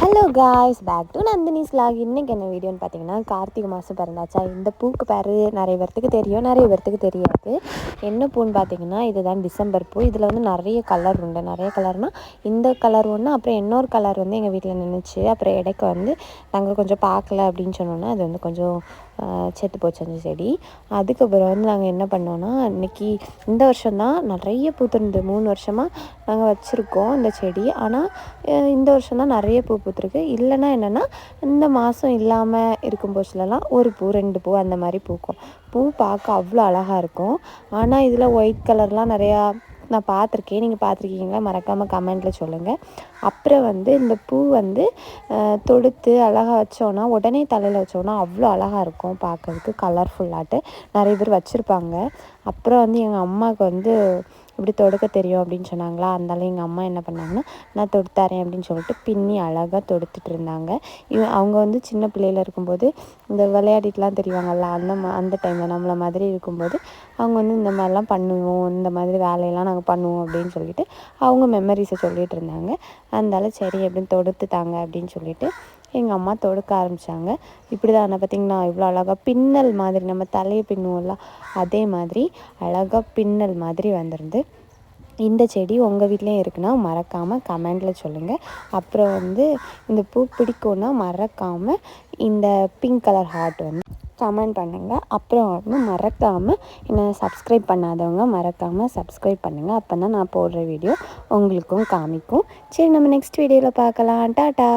Hello guys, back to Nandini's vlog. இன்றைக்கி என்ன வீடியோன்னு பார்த்தீங்கன்னா, கார்த்திகை மாதம் பிறந்தாச்சா. இந்த பூக்கு பேர் நிறைய பேர்த்துக்கு தெரியும், நிறைய பேர்த்துக்கு தெரியாது. என்ன பூன்னு பார்த்தீங்கன்னா, இதுதான் டிசம்பர் பூ. இதில் வந்து நிறைய கலர் உண்டு. நிறைய கலர்னால் இந்த கலர் ஒன்று, அப்புறம் இன்னொரு கலர் வந்து எங்கள் வீட்டில் நின்றுச்சு. அப்புறம் இடைக்க வந்து நாங்கள் கொஞ்சம் பார்க்கல அப்படின்னு சொன்னோன்னா அது வந்து கொஞ்சம் செத்து போச்சு அந்த செடி. அதுக்கப்புறம் வந்து நாங்கள் என்ன பண்ணோன்னா, இன்றைக்கி இந்த வருஷம்தான் நிறைய பூத்துருந்து. 3 வருஷமாக நாங்கள் வச்சுருக்கோம் இந்த செடி. ஆனால் இந்த வருஷம் தான் நிறைய பூ பூத்துருக்கு. இல்லைன்னா என்னென்னா, இந்த மாதம் இல்லாமல் இருக்கும் போச்சுலலாம் ஒரு பூ 2 பூ அந்த மாதிரி பூக்கும். பூ பார்க்க அவ்வளோ அழகாக இருக்கும். ஆனால் இதில் ஒயிட் கலர்லாம் நிறையா நான் பார்த்துருக்கேன். நீங்கள் பார்த்துருக்கீங்களா? மறக்காமல் கமெண்ட்டில் சொல்லுங்கள். அப்புறம் வந்து இந்த பூ வந்து தொடுத்து அழகாக வச்சோன்னா, உடனே தலையில் வச்சோன்னா அவ்வளோ அழகாக இருக்கும் பார்க்குறதுக்கு. கலர்ஃபுல்லாட்டு நிறைய பேர் வச்சுருப்பாங்க. அப்புறம் வந்து எங்கள் அம்மாவுக்கு வந்து இப்படி தொடுக்க தெரியும் அப்படின்னு சொன்னாங்களா. அதனால எங்கள் அம்மா என்ன பண்ணாங்கன்னா, நான் தொடுத்தாரேன் அப்படின்னு சொல்லிட்டு பின்னி அழகாக தொடுத்துட்டு இருந்தாங்க. அவங்க வந்து சின்ன பிள்ளையில் இருக்கும்போது இந்த விளையாடிட்டுலாம் தெரிவாங்கள்ல, அந்த டைமில் நம்மளை மாதிரி இருக்கும்போது அவங்க வந்து இந்த மாதிரிலாம் பண்ணுவோம், இந்த மாதிரி வேலையெல்லாம் நாங்கள் பண்ணுவோம் அப்படின்னு சொல்லிட்டு அவங்க மெமரிஸை சொல்லிகிட்டு இருந்தாங்க. அதனால சரி அப்படின்னு தொடுத்துட்டாங்க அப்படின்னு சொல்லிட்டு எங்கள் அம்மா தொடுக்க ஆரம்பித்தாங்க. இப்படி தான் என்ன பார்த்திங்கன்னா, இவ்வளோ அழகாக பின்னல் மாதிரி நம்ம தலையை பின்னுவோம்ல, அதே மாதிரி அழகாக பின்னல் மாதிரி வந்துருந்து. இந்த செடி உங்கள் வீட்லேயும் இருக்குன்னா மறக்காமல் கமெண்டில் சொல்லுங்கள். அப்புறம் வந்து இந்த பூ பிடிக்கும்னா மறக்காமல் இந்த பிங்க் கலர் ஹார்ட் வந்து கமெண்ட் பண்ணுங்கள். அப்புறம் வந்து மறக்காமல் என்னை சப்ஸ்கிரைப் பண்ணாதவங்க மறக்காமல் சப்ஸ்கிரைப் பண்ணுங்கள். அப்போ தான் நான் போடுற வீடியோ உங்களுக்கும் காமிக்கும். சரி, நம்ம நெக்ஸ்ட் வீடியோவில் பார்க்கலாம். டாட்டா.